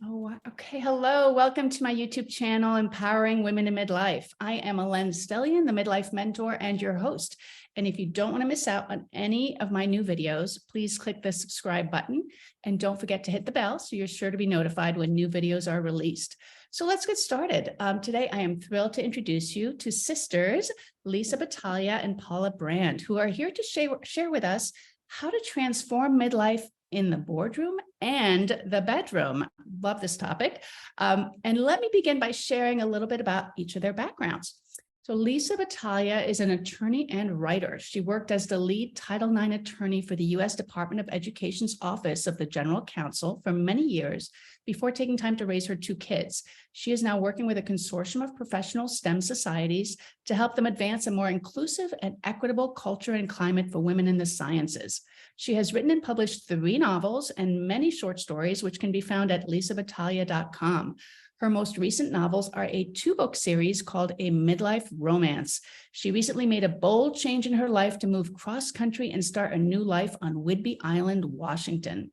Okay. Hello. Welcome to my YouTube channel, Empowering Women in Midlife. I am Alen Stellian, the Midlife Mentor and your host. And if you don't want to miss out on any of my new videos, please click the subscribe button and don't forget to hit the bell so you're sure to be notified when new videos are released. So let's get started. Today, I am thrilled to introduce you to sisters, Lisa Battalia and Paula Brand, who are here to share with us how to transform midlife in the boardroom and the bedroom. Love this topic. And let me begin by sharing a little bit about each of their backgrounds. So Lisa Battalia is an attorney and writer. She worked as the lead Title IX attorney for the U.S. Department of Education's Office of the General Counsel for many years before taking time to raise her two kids. She is now working with a consortium of professional STEM societies to help them advance a more inclusive and equitable culture and climate for women in the sciences. She has written and published 3 novels and many short stories, which can be found at lisabattalia.com. Her most recent novels are a 2-book series called A Midlife Romance. She recently made a bold change in her life to move cross-country and start a new life on Whidbey Island, Washington.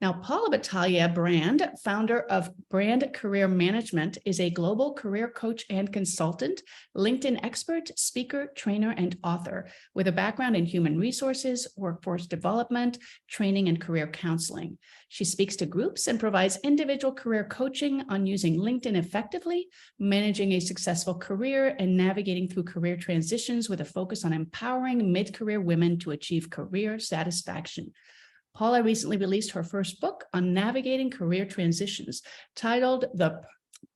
Now, Paula Battalia Brand, founder of Brand Career Management, is a global career coach and consultant, LinkedIn expert, speaker, trainer, and author with a background in human resources, workforce development, training, and career counseling. She speaks to groups and provides individual career coaching on using LinkedIn effectively, managing a successful career, and navigating through career transitions with a focus on empowering mid-career women to achieve career satisfaction. Paula recently released her first book on navigating career transitions, titled The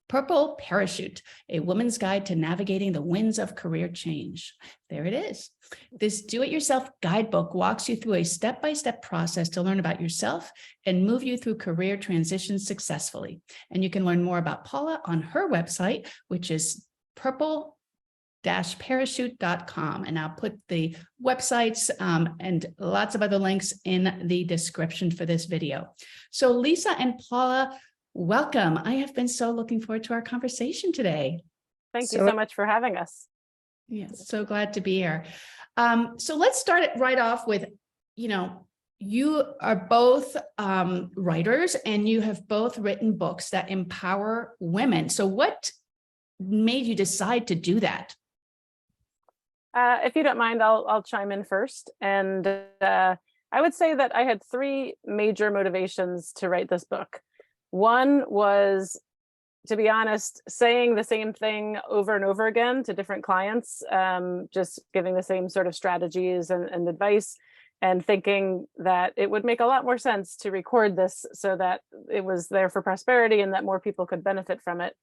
Purple Parachute, A Woman's Guide to Navigating the Winds of Career Change. There it is. This do-it-yourself guidebook walks you through a step-by-step process to learn about yourself and move you through career transitions successfully. And you can learn more about Paula on her website, which is purple-parachute.com. And I'll put the websites and lots of other links in the description for this video. So Lisa and Paula, welcome. I have been so looking forward to our conversation today. Thank you so much for having us. Yes, so glad to be here. So let's start it right off with, you are both writers and you have both written books that empower women. So what made you decide to do that? If you don't mind, I'll chime in first. And I would say that I had 3 major motivations to write this book. One was, to be honest, saying the same thing over and over again to different clients, just giving the same sort of strategies and advice, and thinking that it would make a lot more sense to record this so that it was there for prosperity and that more people could benefit from it,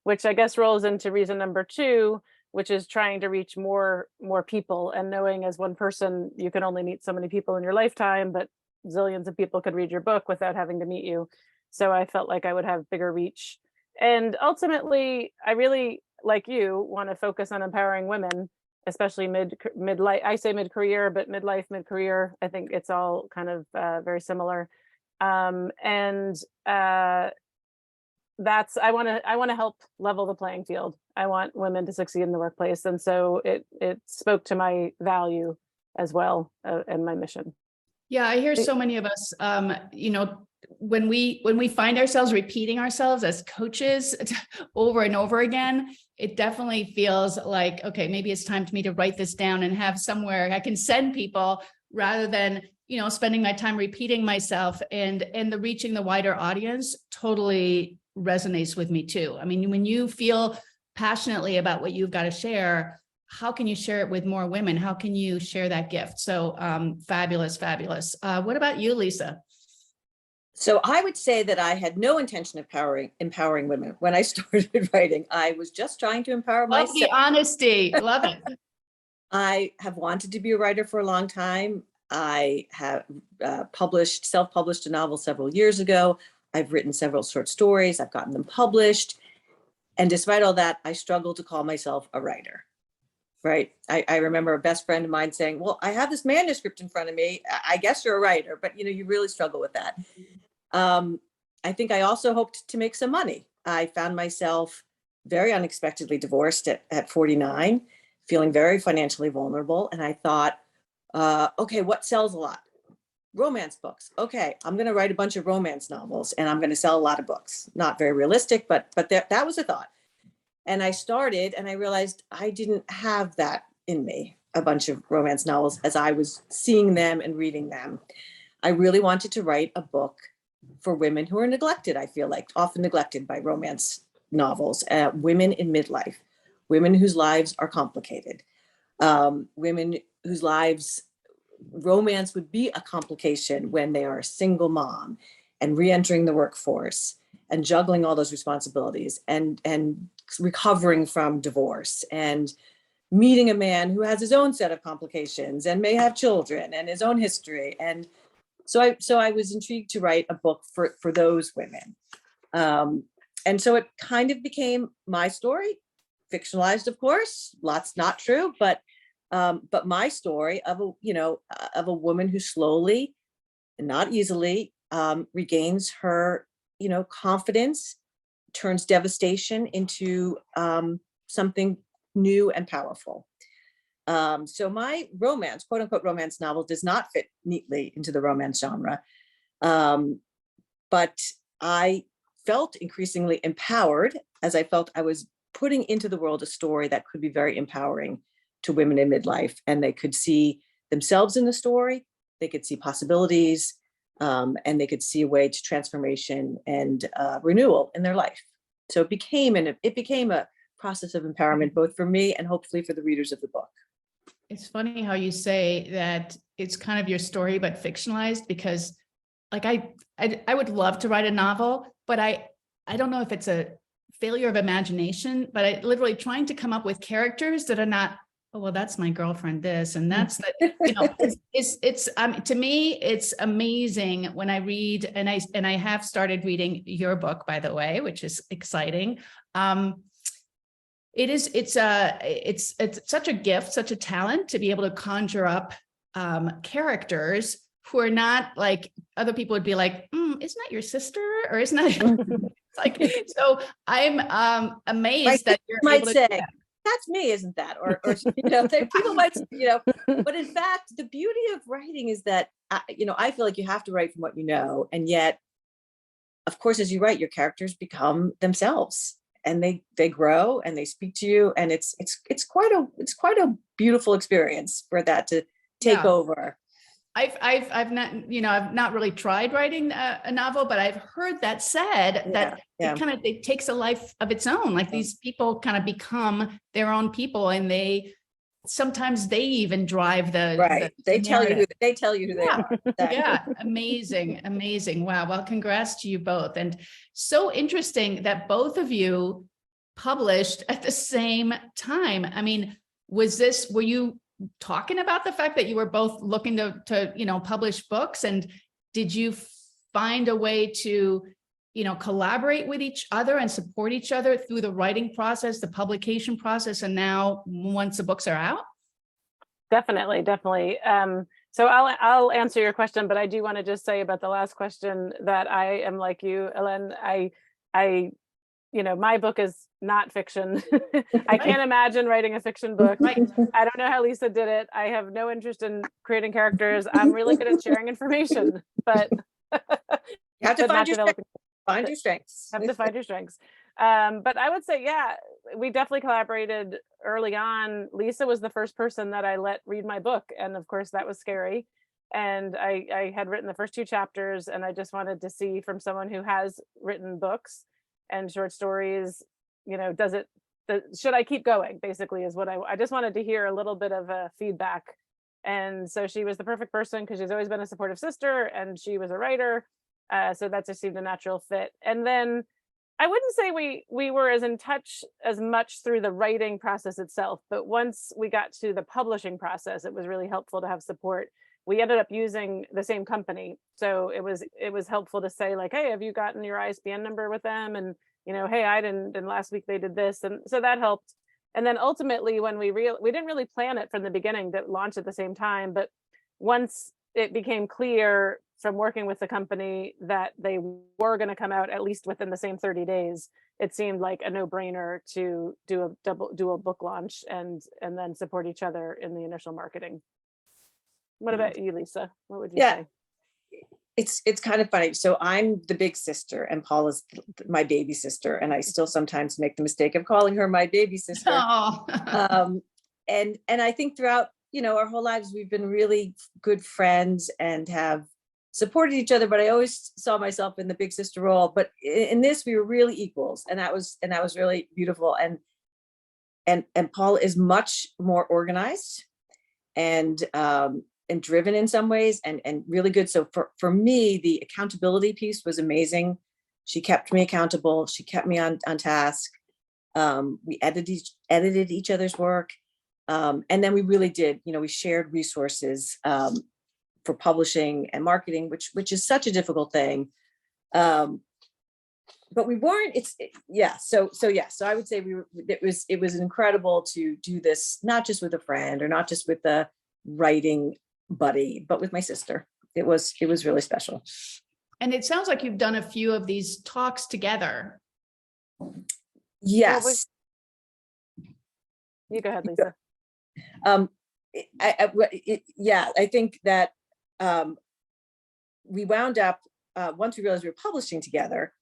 which I guess rolls into reason number 2, which is trying to reach more people, and knowing as one person, you can only meet so many people in your lifetime, but zillions of people could read your book without having to meet you. So I felt like I would have bigger reach. And ultimately, I really, like you, want to focus on empowering women, especially midlife. I say mid-career, but midlife, mid-career, I think it's all kind of very similar. That's I want to help level the playing field. I want women to succeed in the workplace, and so it spoke to my value as well, and my mission. Yeah, I hear so many of us, when we find ourselves repeating ourselves as coaches over and over again, it definitely feels like, okay, maybe it's time for me to write this down and have somewhere I can send people, rather than spending my time repeating myself. And the reaching the wider audience totally resonates with me too. I mean, when you feel passionately about what you've got to share, how can you share it with more women? How can you share that gift? So fabulous, fabulous. What about you, Lisa? So I would say that I had no intention of empowering women when I started writing. I was just trying to empower myself. Love the honesty. Love it. I have wanted to be a writer for a long time. I have self-published a novel several years ago. I've written several short stories. I've gotten them published. And despite all that, I struggle to call myself a writer, right? I remember a best friend of mine saying, well, I have this manuscript in front of me. I guess you're a writer, but you really struggle with that. I think I also hoped to make some money. I found myself very unexpectedly divorced at 49, feeling very financially vulnerable. And I thought, okay, what sells a lot? romance books. Okay, I'm going to write a bunch of romance novels and I'm going to sell a lot of books. Not very realistic, but that was a thought. And I started and I realized I didn't have that in me, a bunch of romance novels as I was seeing them and reading them. I really wanted to write a book for women who are neglected, I feel like, often neglected by romance novels, women in midlife, women whose lives are complicated, women whose lives, romance would be a complication when they are a single mom and re-entering the workforce and juggling all those responsibilities and recovering from divorce and meeting a man who has his own set of complications and may have children and his own history. And so I was intrigued to write a book for those women. And so it kind of became my story, fictionalized, of course, lots not true, but my story of a woman who slowly and not easily regains her, confidence, turns devastation into something new and powerful. So my romance, quote unquote, romance novel does not fit neatly into the romance genre. But I felt increasingly empowered as I felt I was putting into the world a story that could be very empowering to women in midlife, and they could see themselves in the story, they could see possibilities, and they could see a way to transformation and renewal in their life. So it became a process of empowerment, both for me and hopefully for the readers of the book. It's funny how you say that it's kind of your story, but fictionalized, because like I would love to write a novel, but I don't know if it's a failure of imagination, but I literally trying to come up with characters that are not, oh, well, that's my girlfriend, this, and that's the, it's to me, it's amazing when I read, and I have started reading your book, by the way, which is exciting. It's such a gift, such a talent to be able to conjure up characters who are not like other people would be like, isn't that your sister? Or isn't that like, so I'm amazed that you're might able to say, do that. That's me, isn't that? Or people might, but in fact, the beauty of writing is that, I feel like you have to write from what you know. And yet, of course, as you write, your characters become themselves. And they grow and they speak to you, and it's quite a beautiful experience for that to take over. I've not really tried writing a novel, but I've heard that said that it takes a life of its own. Like these people kind of become their own people, and sometimes they even drive the they tell you who they are. Yeah, amazing. Wow. Well, congrats to you both. And so interesting that both of you published at the same time. I mean, were you talking about the fact that you were both looking to publish books, and did you find a way to collaborate with each other and support each other through the writing process, the publication process, and now once the books are out? Definitely. So I'll answer your question, but I do want to just say about the last question that I am like you, Ellen. My book is not fiction. I can't imagine writing a fiction book. Right. I don't know how Lisa did it. I have no interest in creating characters. I'm really good at sharing information, but you have to find your strengths. Have to find your strengths. But I would say, we definitely collaborated early on. Lisa was the first person that I let read my book. And of course that was scary. And I had written the first 2 chapters, and I just wanted to see from someone who has written books and short stories, should I keep going, basically, is what I just wanted to hear a little bit of feedback. And so she was the perfect person, because she's always been a supportive sister and she was a writer. So that just seemed a natural fit. And then I wouldn't say we were as in touch as much through the writing process itself, but once we got to the publishing process, it was really helpful to have support. We ended up using the same company, so it was helpful to say, like, hey, have you gotten your ISBN number with them? And hey, I didn't, and last week they did this, and so that helped. And then ultimately, when we didn't really plan it from the beginning to launch at the same time, but once it became clear from working with the company that they were going to come out at least within the same 30 days, it seemed like a no-brainer to do a book launch and then support each other in the initial marketing. What about you, Lisa? What would you say? it's kind of funny. So I'm the big sister and Paula's my baby sister. And I still sometimes make the mistake of calling her my baby sister. Oh. And I think throughout, our whole lives, we've been really good friends and have supported each other, but I always saw myself in the big sister role. But in this, we were really equals. And that was really beautiful. And Paula is much more organized and driven in some ways and really good. So for me, the accountability piece was amazing. She kept me accountable. She kept me on task. We edited each other's work. And then we really did, we shared resources for publishing and marketing, which is such a difficult thing. But we weren't, so I would say it was incredible to do this, not just with a friend or not just with a writing buddy, but with my sister. It was really special. And it sounds like you've done a few of these talks together. Yes. You go ahead, Lisa. I think that we wound up, once we realized we were publishing together,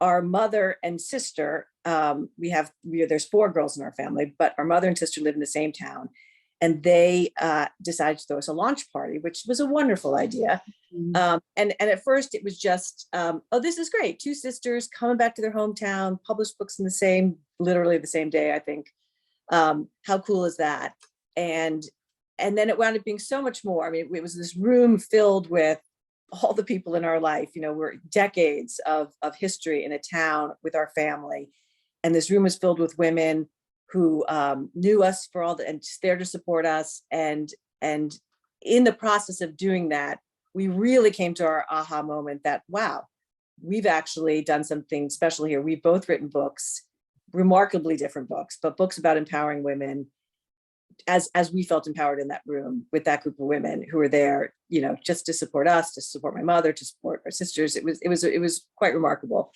our mother and sister, there's 4 girls in our family, but our mother and sister live in the same town. And they decided to throw us a launch party, which was a wonderful idea. And at first it was just, this is great. 2 sisters coming back to their hometown, published books in literally the same day, I think. How cool is that? And then it wound up being so much more. I mean, it was this room filled with all the people in our life. We're decades of history in a town with our family. And this room was filled with women who knew us and just there to support us. And in the process of doing that, we really came to our aha moment that, wow, we've actually done something special here. We've both written books, remarkably different books, but books about empowering women as we felt empowered in that room with that group of women who were there, just to support us, to support my mother, to support our sisters. It was quite remarkable.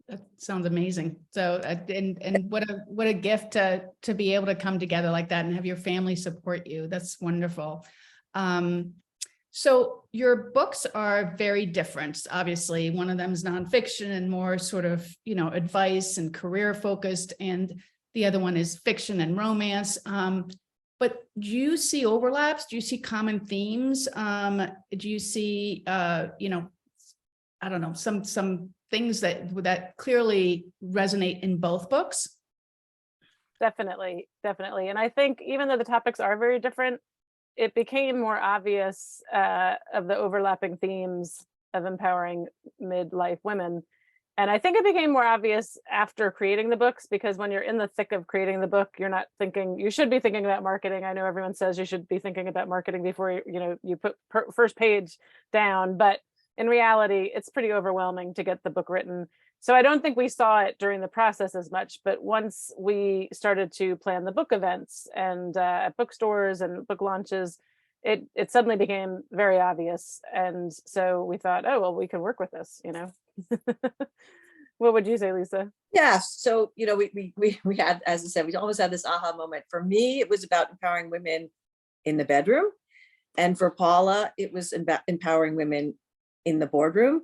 That sounds amazing. So, and what a gift to be able to come together like that and have your family support you. That's wonderful. So your books are very different. Obviously, one of them is nonfiction and more sort of, advice and career focused, and the other one is fiction and romance. But do you see overlaps? Do you see common themes? Do you see, I don't know, some things that clearly resonate in both books? Definitely. And I think even though the topics are very different, it became more obvious of the overlapping themes of empowering midlife women. And I think it became more obvious after creating the books, because when you're in the thick of creating the book, you should be thinking about marketing. I know everyone says you should be thinking about marketing before you put first page down, but in reality, it's pretty overwhelming to get the book written. So I don't think we saw it during the process as much, but once we started to plan the book events and at bookstores and book launches, it suddenly became very obvious. And so we thought, oh, well, we can work with this, What would you say, Lisa? Yeah. So, we had, as I said, we almost had this aha moment. For me, it was about empowering women in the bedroom. And for Paula, it was about empowering women in the boardroom.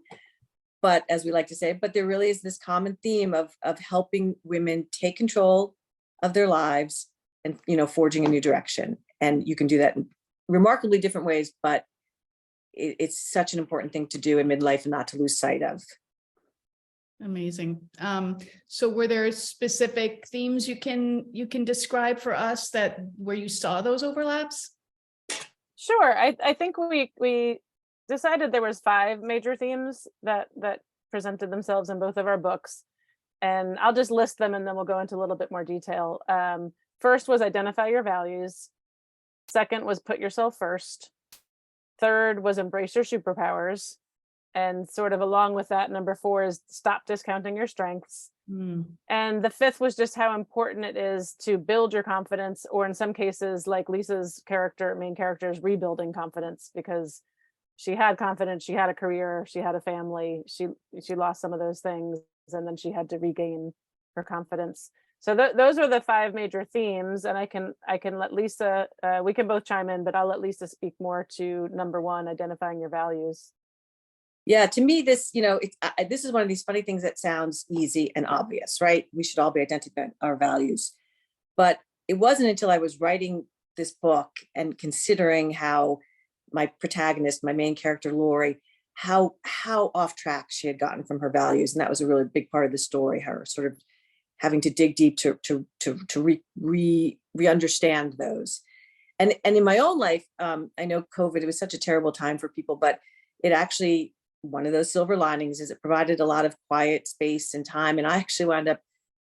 But as we like to say, but there really is this common theme of helping women take control of their lives and, forging a new direction. And you can do that in remarkably different ways, but it's such an important thing to do in midlife and not to lose sight of. Amazing. So were there specific themes you can describe for us where you saw those overlaps? Sure. I think we decided there was 5 major themes that presented themselves in both of our books, and I'll just list them and then we'll go into a little bit more detail. First was identify your values. Second was put yourself first. Third was embrace your superpowers. And sort of along with that, number 4 is stop discounting your strengths. And the 5th was just how important it is to build your confidence, or in some cases, like Lisa's main character is rebuilding confidence, because she had confidence, she had a career, she had a family, she lost some of those things, and then she had to regain her confidence. So those are the 5 major themes, and I can let Lisa, we can both chime in, but I'll let Lisa speak more to number 1, identifying your values. Yeah, to me, this, this is one of these funny things that sounds easy and obvious, right? We should all be identifying our values. But it wasn't until I was writing this book and considering how my protagonist, my main character, Lori, how off track she had gotten from her values. And that was a really big part of the story, her sort of having to dig deep to re-understand those. And in my own life, I know COVID, it was such a terrible time for people, but it actually, one of those silver linings is it provided a lot of quiet space and time. And I actually wound up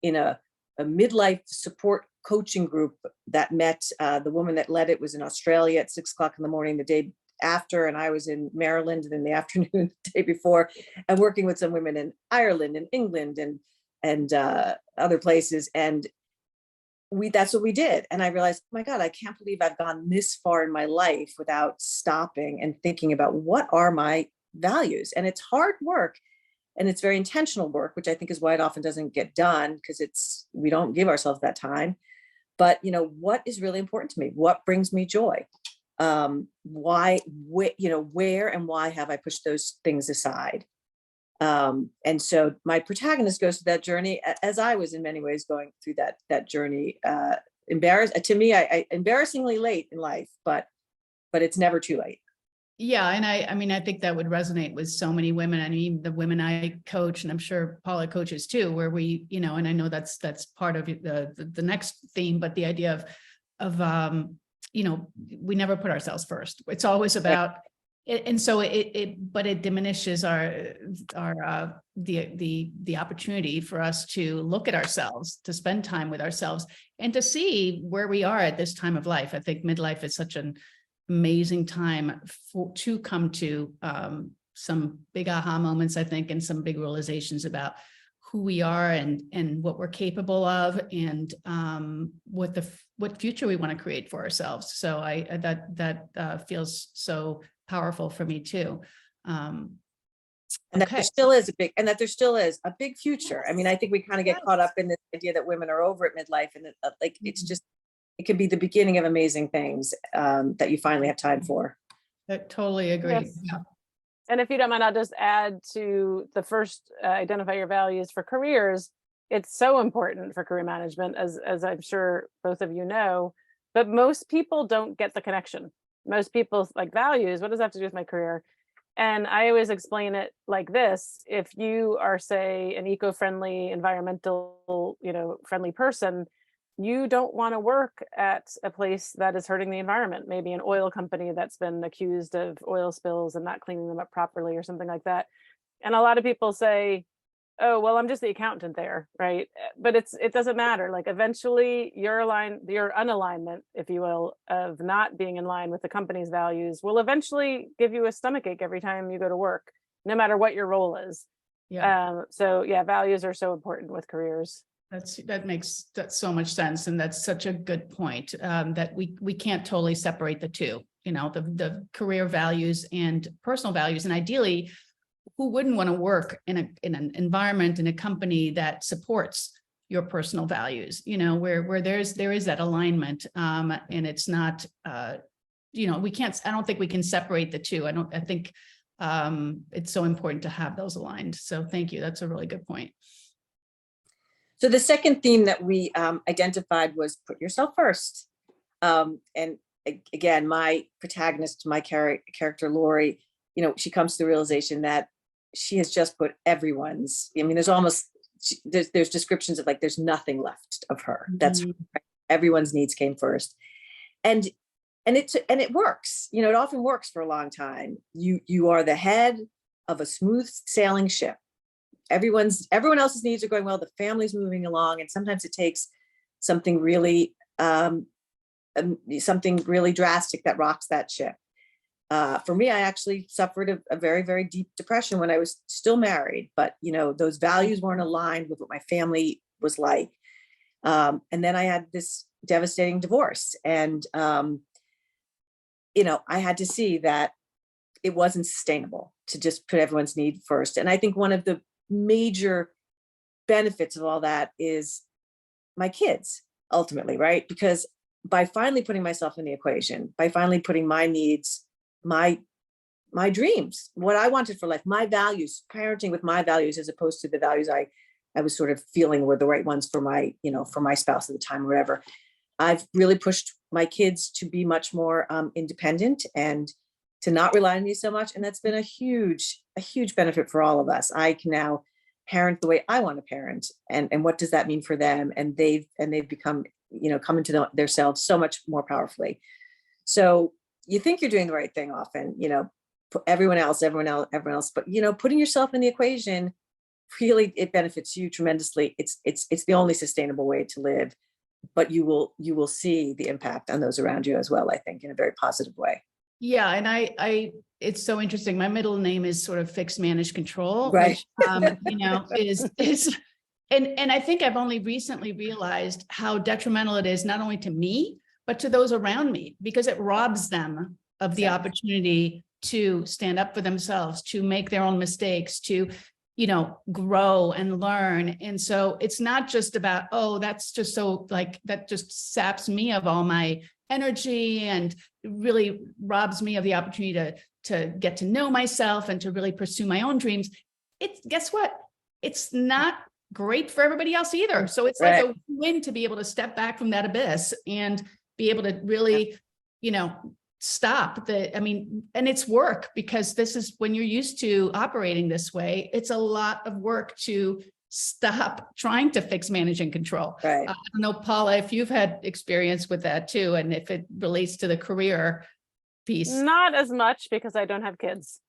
in a midlife support coaching group that met, the woman that led it was in Australia at 6 o'clock in the morning the day after, and I was in Maryland in the afternoon the day before, and working with some women in Ireland and England and other places. And that's what we did. And I realized, oh my God, I can't believe I've gone this far in my life without stopping and thinking about what are my values. And it's hard work, and it's very intentional work, which I think is why it often doesn't get done, because we don't give ourselves that time. But what is really important to me? What brings me joy? Where and why have I pushed those things aside? And so my protagonist goes through that journey, as I was in many ways going through that journey. Embarrassingly late in life, but it's never too late. Yeah. And I think that would resonate with so many women. I mean, the women I coach, and I'm sure Paula coaches too, where we, and I know that's part of the next theme, but the idea of we never put ourselves first. It's always about it. And so but it diminishes the opportunity for us to look at ourselves, to spend time with ourselves, and to see where we are at this time of life. I think midlife is such an amazing time to come to some big aha moments, I think, and some big realizations about who we are and what we're capable of, and what future we want to create for ourselves. So that feels so powerful for me too. And that there still is a big future. I mean, I think we kind of get caught up in this idea that women are over at midlife, and it's just, it could be the beginning of amazing things that you finally have time for. I totally agree. Yes. Yeah. And if you don't mind, I'll just add to the first, identify your values for careers. It's so important for career management, as I'm sure both of you know, but most people don't get the connection. Most people like values. What does that have to do with my career? And I always explain it like this: if you are, say, an eco-friendly, environmental, friendly person, you don't want to work at a place that is hurting the environment, maybe an oil company that's been accused of oil spills and not cleaning them up properly or something like that. And a lot of people say, oh, well, I'm just the accountant there, right? But it doesn't matter. Like, eventually your unalignment, if you will, of not being in line with the company's values will eventually give you a stomachache every time you go to work, no matter what your role is. Yeah. So yeah, values are so important with careers. That makes so much sense. And that's such a good point, that we can't totally separate the two, the career values and personal values. And ideally, who wouldn't want to work in an environment, in a company that supports your personal values, where there is that alignment, and it's not, I don't think we can separate the two. I think it's so important to have those aligned. So thank you. That's a really good point. So the second theme that we identified was put yourself first. And again, my protagonist, my character, Lori, she comes to the realization that she has just put there's descriptions of, like, there's nothing left of her. That's everyone's needs came first. And it works. It often works for a long time. You are the head of a smooth sailing ship. Everyone else's needs are going well. The family's moving along, and sometimes it takes something really drastic that rocks that ship. For me, I actually suffered a very, very deep depression when I was still married, but those values weren't aligned with what my family was like. And then I had this devastating divorce, and I had to see that it wasn't sustainable to just put everyone's need first. And I think one of the major benefits of all that is my kids ultimately, right? Because by finally putting myself in the equation, by finally putting my needs, my dreams, what I wanted for life, my values, parenting with my values, as opposed to the values I was sort of feeling were the right ones for my, for my spouse at the time or whatever. I've really pushed my kids to be much more independent and to not rely on me so much. And that's been a huge benefit for all of us. I can now parent the way I want to parent. And what does that mean for them? And they've become, come into themselves so much more powerfully. So you think you're doing the right thing often, everyone else, but putting yourself in the equation, really, it benefits you tremendously. It's the only sustainable way to live, but you will see the impact on those around you as well, I think, in a very positive way. Yeah. And I it's so interesting. My middle name is sort of fix, manage, control, right. Which, is, and I think I've only recently realized how detrimental it is, not only to me, but to those around me, because it robs them of the opportunity to stand up for themselves, to make their own mistakes, to, grow and learn. And so it's not just about, oh, that's just so like, that just saps me of all my energy and really robs me of the opportunity to get to know myself and to really pursue my own dreams. Guess what? It's not great for everybody else either. So it's like a win to be able to step back from that abyss and be able to really, stop and it's work, because this is when you're used to operating this way, it's a lot of work to stop trying to fix, manage, and control. Right. I don't know, Paula, if you've had experience with that too, and if it relates to the career piece. Not as much, because I don't have kids.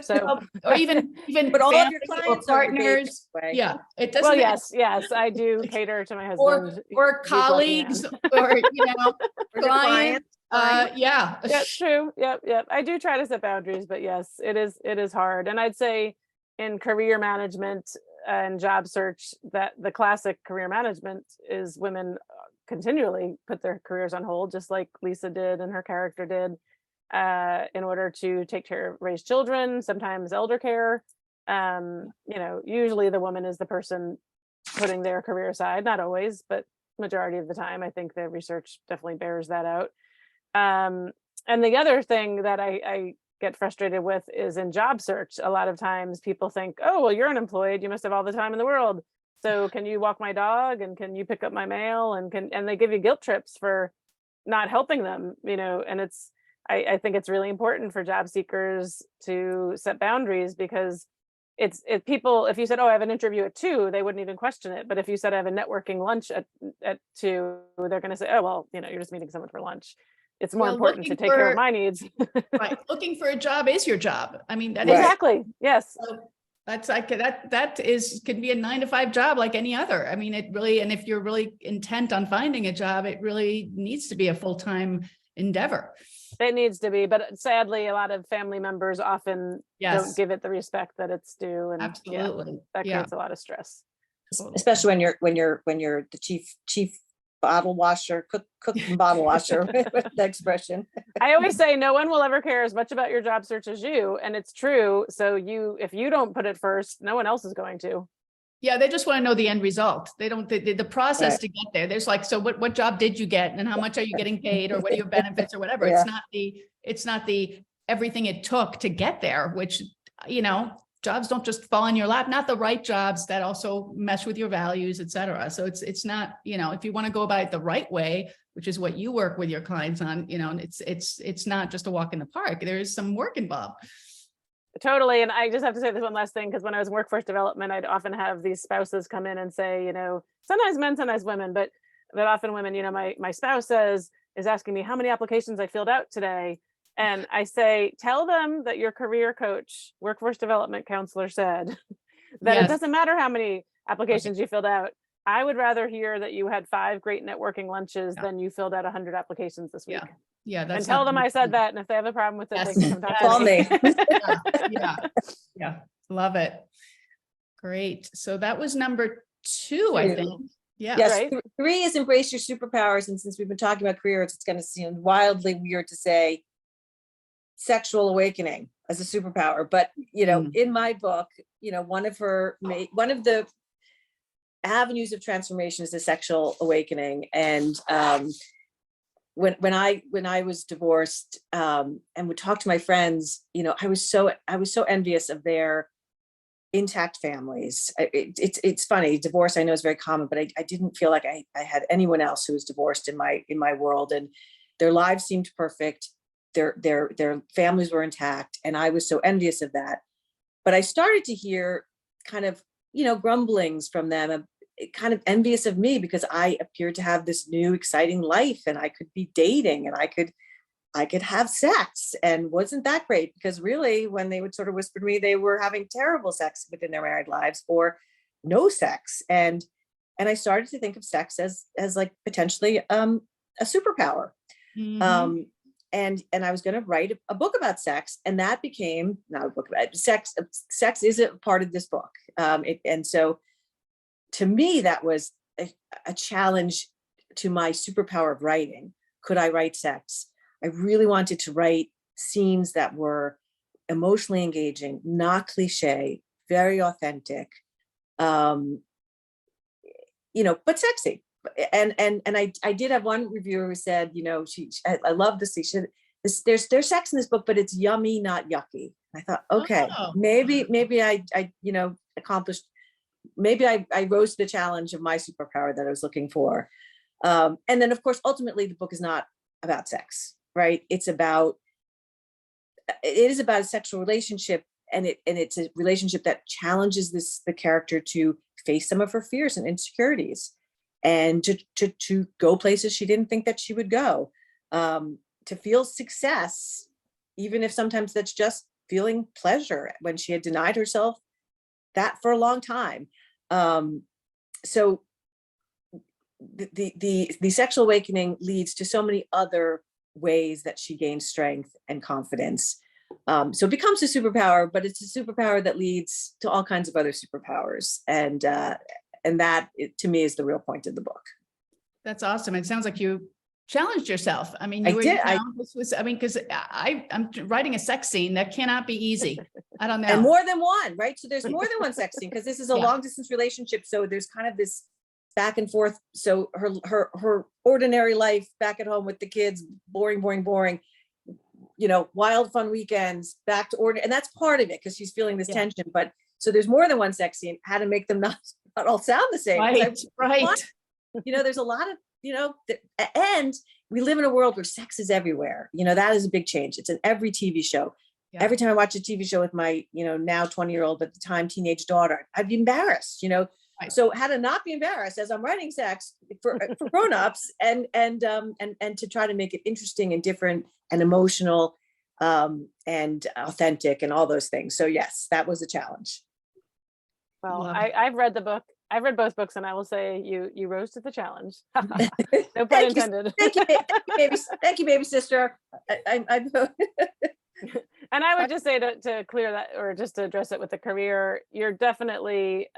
So or even but all of your clients or partners. Yeah. It doesn't. Well, yes, I do cater to my husband. Or colleagues or, clients. Yeah, that's true. Yep. I do try to set boundaries, but yes, it is hard. And I'd say in career management and job search, that the classic career management is women continually put their careers on hold, just like Lisa did and her character did, in order to raise children, sometimes elder care. Usually the woman is the person putting their career aside, not always, but majority of the time. I think the research definitely bears that out. And the other thing that I get frustrated with is in job search. A lot of times people think, oh, well, you're unemployed, you must have all the time in the world. So can you walk my dog, and can you pick up my mail, and they give you guilt trips for not helping them, and I think it's really important for job seekers to set boundaries, because if you said, oh, I have an interview at 2, they wouldn't even question it. But if you said I have a networking lunch at 2, they're going to say, oh, well, you're just meeting someone for lunch. It's more important to take care of my needs. Right. Looking for a job is your job. That exactly. Yes. So that's like, can be a 9-to-5 job like any other. It really, and if you're really intent on finding a job, it really needs to be a full-time endeavor. It needs to be, but sadly, a lot of family members often don't give it the respect that it's due, and absolutely, that creates a lot of stress. Especially when you're the chief bottle washer, cook and bottle washer, with the expression. I always say no one will ever care as much about your job search as you, and it's true. So if you don't put it first, no one else is going to. Yeah, they just want to know the end result. They don't the process to get there. There's like, so what job did you get, and how much are you getting paid, or what are your benefits, or whatever. It's not the everything it took to get there, which, jobs don't just fall in your lap, not the right jobs that also mesh with your values, et cetera. So it's not, if you want to go about it the right way, which is what you work with your clients on, it's not just a walk in the park. There is some work involved. Totally. And I just have to say this one last thing, because when I was in workforce development, I'd often have these spouses come in and say, sometimes men, sometimes women, but often women, my spouse is asking me how many applications I filled out today. And I say, tell them that your career coach, workforce development counselor said that it doesn't matter how many applications you filled out. I would rather hear that you had 5 great networking lunches than you filled out 100 applications this week. Yeah. And tell them I said that. And if they have a problem with it, they can come talk to me. Yeah. Love it. Great. So that was number 2, I think. Yeah. Yes. Right. 3 is embrace your superpowers. And since we've been talking about careers, it's going to seem wildly weird to say sexual awakening as a superpower. But, in my book, one of the avenues of transformation is the sexual awakening. And when I was divorced and would talk to my friends, I was so envious of their intact families. It's funny, divorce I know is very common, but I didn't feel like I had anyone else who was divorced in my world, and their lives seemed perfect. Their families were intact, and I was so envious of that. But I started to hear kind of grumblings from them, kind of envious of me because I appeared to have this new exciting life, and I could be dating, and I could have sex, and wasn't that great? Because really, when they would sort of whisper to me, they were having terrible sex within their married lives, or no sex. And I started to think of sex as like potentially a superpower. Mhm. And I was going to write a book about sex, and that became not a book about sex. Sex is a part of this book. And so to me, that was a challenge to my superpower of writing. Could I write sex? I really wanted to write scenes that were emotionally engaging, not cliche, very authentic, but sexy. And I did have one reviewer who said, I love this. She said, there's sex in this book, but it's yummy, not yucky. I thought, okay, Oh. maybe I accomplished. Maybe I rose to the challenge of my superpower that I was looking for. And then, of course, ultimately, the book is not about sex, right? It is about a sexual relationship, and it's a relationship that challenges the character to face some of her fears and insecurities, and to go places she didn't think that she would go, to feel success, even if sometimes that's just feeling pleasure when she had denied herself that for a long time. So the sexual awakening leads to so many other ways that she gains strength and confidence. So it becomes a superpower, but it's a superpower that leads to all kinds of other superpowers. And that, to me, is the real point of the book. That's awesome. It sounds like you challenged yourself. I mean, I did. because I'm writing a sex scene that cannot be easy. I don't know. And more than one, right? So there's more than one sex scene, because this is a Yeah. long distance relationship. So there's kind of this back and forth. So her ordinary life back at home with the kids, boring, wild fun weekends, back to order. And that's part of it, because she's feeling this tension. But so there's more than one sex scene. How to make them not all sound the same. Right. There's a lot of, and we live in a world where sex is everywhere. That is a big change. It's in every TV show. Yeah. Every time I watch a TV show with my, now 20-year-old, but at the time teenage daughter, I'd be embarrassed, Right. So how to not be embarrassed as I'm writing sex for grownups, and to try to make it interesting and different and emotional, and authentic and all those things. So yes, that was a challenge. Well, I've read the book. I've read both books, and I will say you rose to the challenge. No pun intended. Thank you, baby sister. And I would just say to clear that, or just to address it with the career, you're definitely,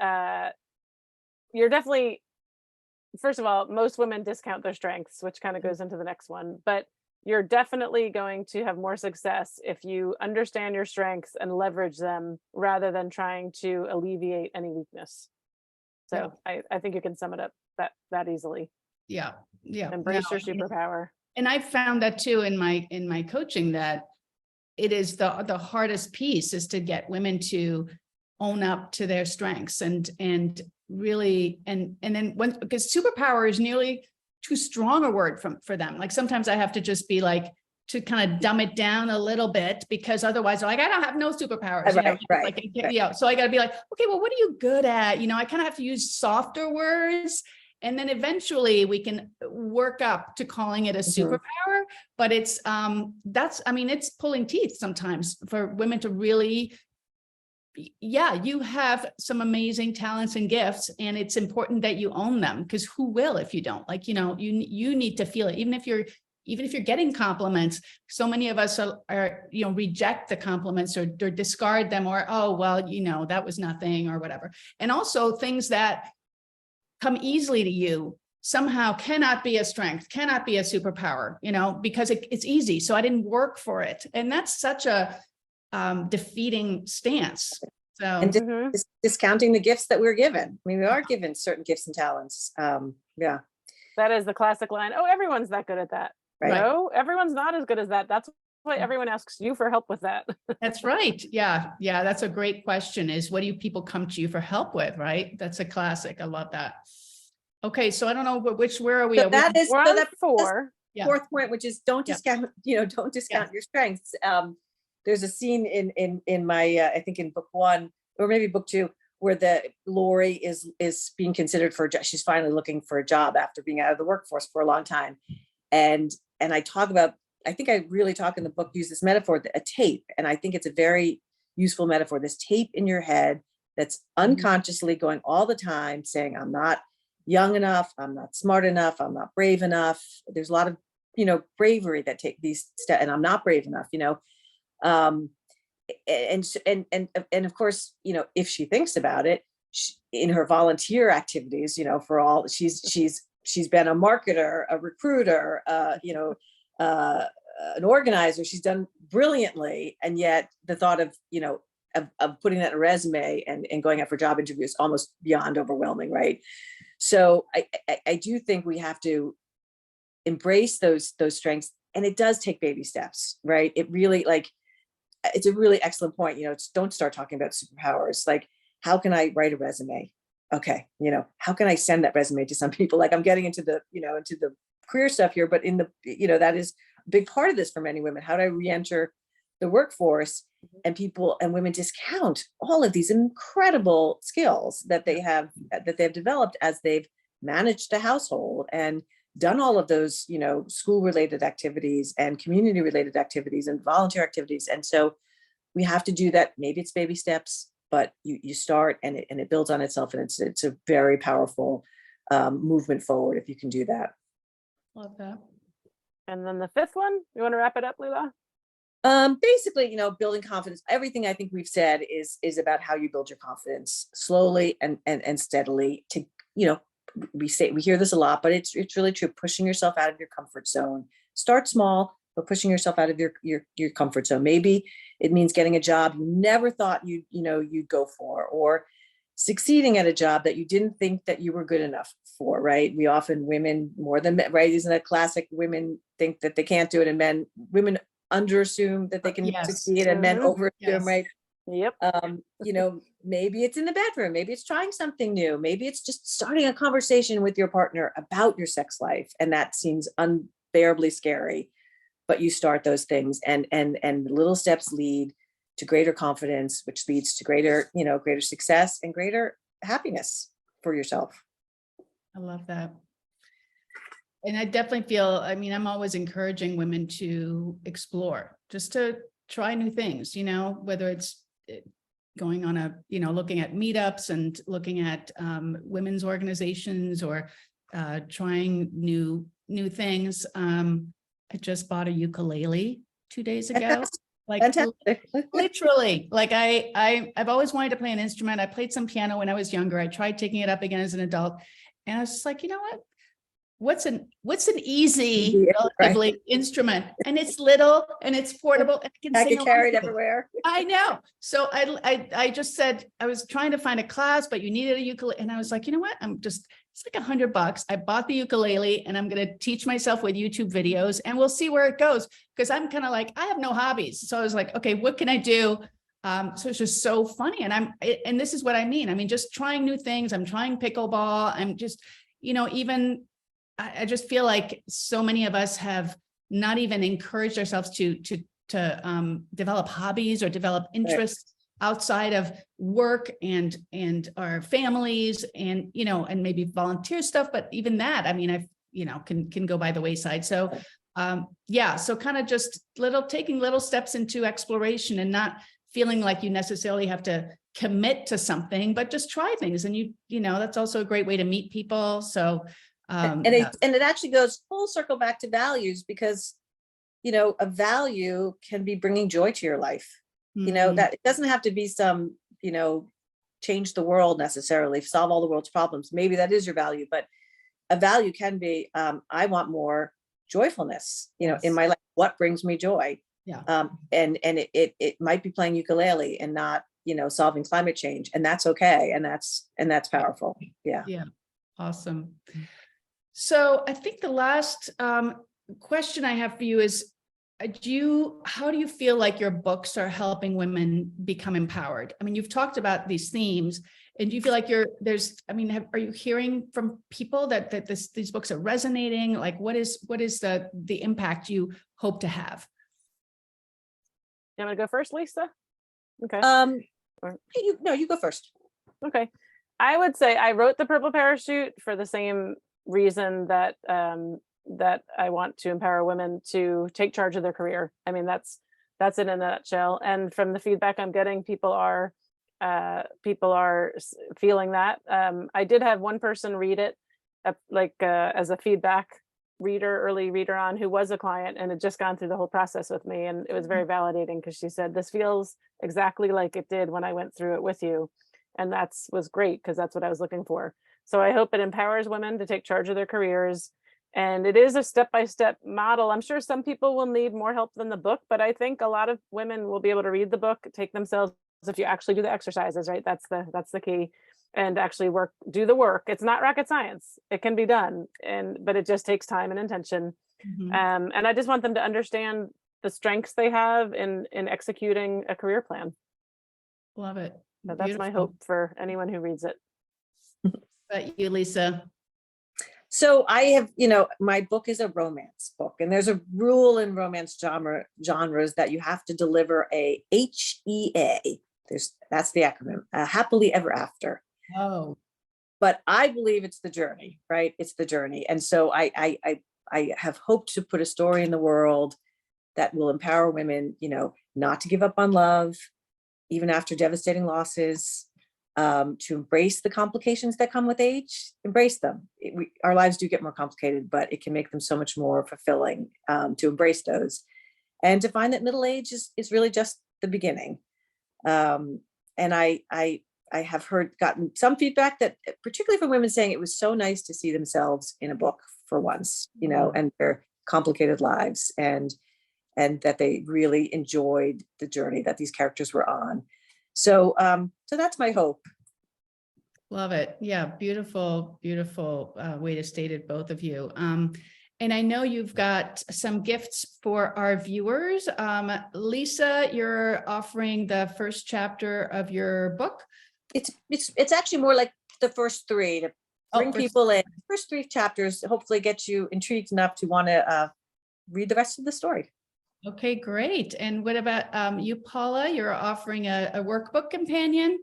first of all, most women discount their strengths, which kind of goes into the next one, but you're definitely going to have more success if you understand your strengths and leverage them rather than trying to alleviate any weakness. So yeah. I think you can sum it up that easily. Yeah. Embrace your superpower. And I found that too in my coaching, that it is the hardest piece is to get women to own up to their strengths and really, and then because superpower is nearly too strong a word for them. Like sometimes I have to just be like, to kind of dumb it down a little bit, because otherwise they're like, I don't have no superpowers. Right. So I got to be like, okay, well, what are you good at? I kind of have to use softer words. And then eventually we can work up to calling it a superpower, but it's, it's pulling teeth sometimes for women to really, you have some amazing talents and gifts, and it's important that you own them, because who will if you don't? Like, you need to feel it, even if you're getting compliments. So many of us are reject the compliments or discard them, or, oh, well, that was nothing or whatever. And also things that come easily to you somehow cannot be a strength, cannot be a superpower, because it's easy. So I didn't work for it. And that's such a defeating stance. So, And discounting the gifts that we're given. I mean, we are given certain gifts and talents. Yeah. That is the classic line. Oh, everyone's that good at that. Right. No, everyone's not as good as that. That's why everyone asks you for help with that. that's right. Yeah. Yeah. That's a great question, is what do people come to you for help with? Right. That's a classic. I love that. Okay. So I don't know where are we? So that is, We're so on that's 4. Yeah. fourth point, which is don't discount, don't discount your strengths. There's a scene in my, I think in book 1 or maybe book 2, where the Lori is being considered for a job. She's finally looking for a job after being out of the workforce for a long time. And I talk about, I think I really talk in the book, use this metaphor, a tape. And I think it's a very useful metaphor, this tape in your head that's unconsciously going all the time saying, I'm not young enough, I'm not smart enough, I'm not brave enough. There's a lot of, bravery that take these steps, and I'm not brave enough, and of course, if she thinks about it, in her volunteer activities, for all, she's been a marketer, a recruiter, an organizer. She's done brilliantly, and yet the thought of of putting that in a resume and going out for job interviews almost beyond overwhelming, right? So I do think we have to embrace those strengths, and it does take baby steps, right? It really, it's a really excellent point. Don't start talking about superpowers. Like, how can I write a resume? Okay, how can I send that resume to some people? Like, I'm getting into the into the career stuff here, but in the that is a big part of this for many women. How do I re-enter the workforce? And people and women discount all of these incredible skills that they have developed as they've managed a household and done all of those, school related activities and community related activities and volunteer activities. And so we have to do that. Maybe it's baby steps, but you start and it builds on itself. And it's a very powerful movement forward if you can do that. Love that. And then the 5th one, you want to wrap it up, Lila? Basically, building confidence. Everything I think we've said is about how you build your confidence slowly and steadily. To, we hear this a lot, but it's really true. Pushing yourself out of your comfort zone. Start small, but pushing yourself out of your comfort zone. Maybe it means getting a job you never thought you'd go for, or succeeding at a job that you didn't think that you were good enough for, right? We often, women more than men, right? Isn't that classic? Women think that they can't do it, and women underassume that they can succeed, and men overassume, right? Yep. Maybe it's in the bedroom, maybe it's trying something new, maybe it's just starting a conversation with your partner about your sex life, and that seems unbearably scary, but you start those things, and little steps lead to greater confidence, which leads to greater success and greater happiness for yourself. I love that. And I definitely feel, I'm always encouraging women to explore, just to try new things, whether it's going on looking at meetups and looking at women's organizations, or trying new things. I just bought a ukulele 2 days ago. Like, literally, like I've always wanted to play an instrument. I played some piano when I was younger. I tried taking it up again as an adult, and I was just like, what's an easy, relatively instrument, and it's little and it's portable and I can carry it everywhere. I know. So I just said, I was trying to find a class, but you needed a ukulele, and I was like, it's like $100. I bought the ukulele, and I'm going to teach myself with YouTube videos, and we'll see where it goes, because I'm kind of like, I have no hobbies. So I was like, okay, what can I do? So it's just so funny. And this is what I mean. Just trying new things. I'm trying pickleball. I'm just, I just feel like so many of us have not even encouraged ourselves to develop hobbies or develop interests outside of work and our families and, and maybe volunteer stuff. But even that, I've, can go by the wayside. So, so kind of just taking little steps into exploration, and not feeling like you necessarily have to commit to something, but just try things. And that's also a great way to meet people. So, it actually goes full circle back to values, because a value can be bringing joy to your life. That it doesn't have to be some change the world necessarily, solve all the world's problems. Maybe that is your value, but a value can be I want more joyfulness in my life. What brings me joy? And it might be playing ukulele and not solving climate change, and that's okay. And that's powerful. Yeah. Yeah. Awesome. So I think the last question I have for you is, how do you feel like your books are helping women become empowered? I mean, you've talked about these themes, and do you feel like are you hearing from people that these books are resonating? Like, what is the impact you hope to have? You want to go first, Lisa? Okay. You go first. Okay. I would say I wrote The Purple Parachute for the same reason that that I want to empower women to take charge of their career. I mean, that's it in a nutshell. And from the feedback I'm getting, people are feeling that. I did have one person read it as a feedback early reader on, who was a client and had just gone through the whole process with me. And it was very validating, because she said, this feels exactly like it did when I went through it with you. And was great, because that's what I was looking for. So I hope it empowers women to take charge of their careers. And it is a step-by-step model. I'm sure some people will need more help than the book, but I think a lot of women will be able to read the book, take themselves, if you actually do the exercises, right? That's the key. And actually do the work. It's not rocket science. It can be done, but it just takes time and intention. Mm-hmm. And I just want them to understand the strengths they have in executing a career plan. Love it. So that's my hope for anyone who reads it. About you, Lisa? So I have, my book is a romance book, and there's a rule in romance genres that you have to deliver a HEA. That's the acronym, happily ever after. Oh, but I believe it's the journey, right? It's the journey. And so I have hoped to put a story in the world that will empower women, not to give up on love, even after devastating losses, to embrace the complications that come with age, embrace them. Our lives do get more complicated, but it can make them so much more fulfilling, to embrace those, and to find that middle age is really just the beginning. And I have gotten some feedback, that particularly from women, saying it was so nice to see themselves in a book for once, and their complicated lives, and that they really enjoyed the journey that these characters were on. So that's my hope. Love it. Yeah. Beautiful, beautiful way to state it, both of you. And I know you've got some gifts for our viewers. Lisa, you're offering the first chapter of your book. It's actually more like the first three, to bring people in. First three chapters hopefully get you intrigued enough to want to read the rest of the story. Okay, great. And what about you, Paula? You're offering a workbook companion.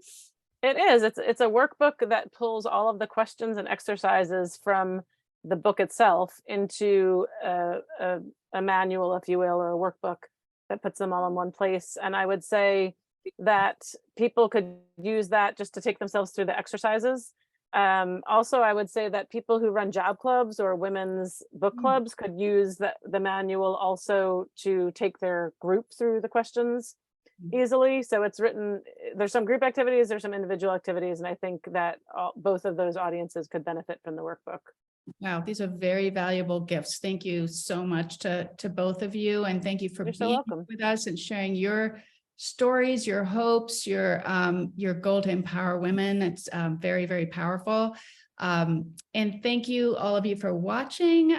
It is. It's a workbook that pulls all of the questions and exercises from the book itself into a manual, if you will, or a workbook that puts them all in one place. And I would say that people could use that just to take themselves through the exercises. Also, I would say that people who run job clubs or women's book clubs could use the manual also to take their group through the questions easily. So it's written, there's some group activities, there's some individual activities, and I think that both of those audiences could benefit from the workbook. Wow, these are very valuable gifts. Thank you so much to both of you, and thank you for being with us and sharing your stories, your hopes, your goal to empower women. It's very, very powerful. And thank you, all of you, for watching.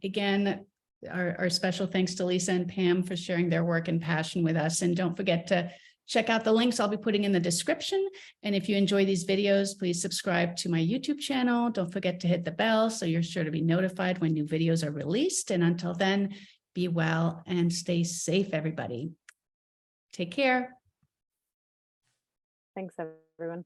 Again, our special thanks to Lisa and Pam for sharing their work and passion with us. And don't forget to check out the links I'll be putting in the description. And if you enjoy these videos, please subscribe to my YouTube channel. Don't forget to hit the bell so you're sure to be notified when new videos are released. And until then, be well and stay safe, everybody. Take care. Thanks, everyone.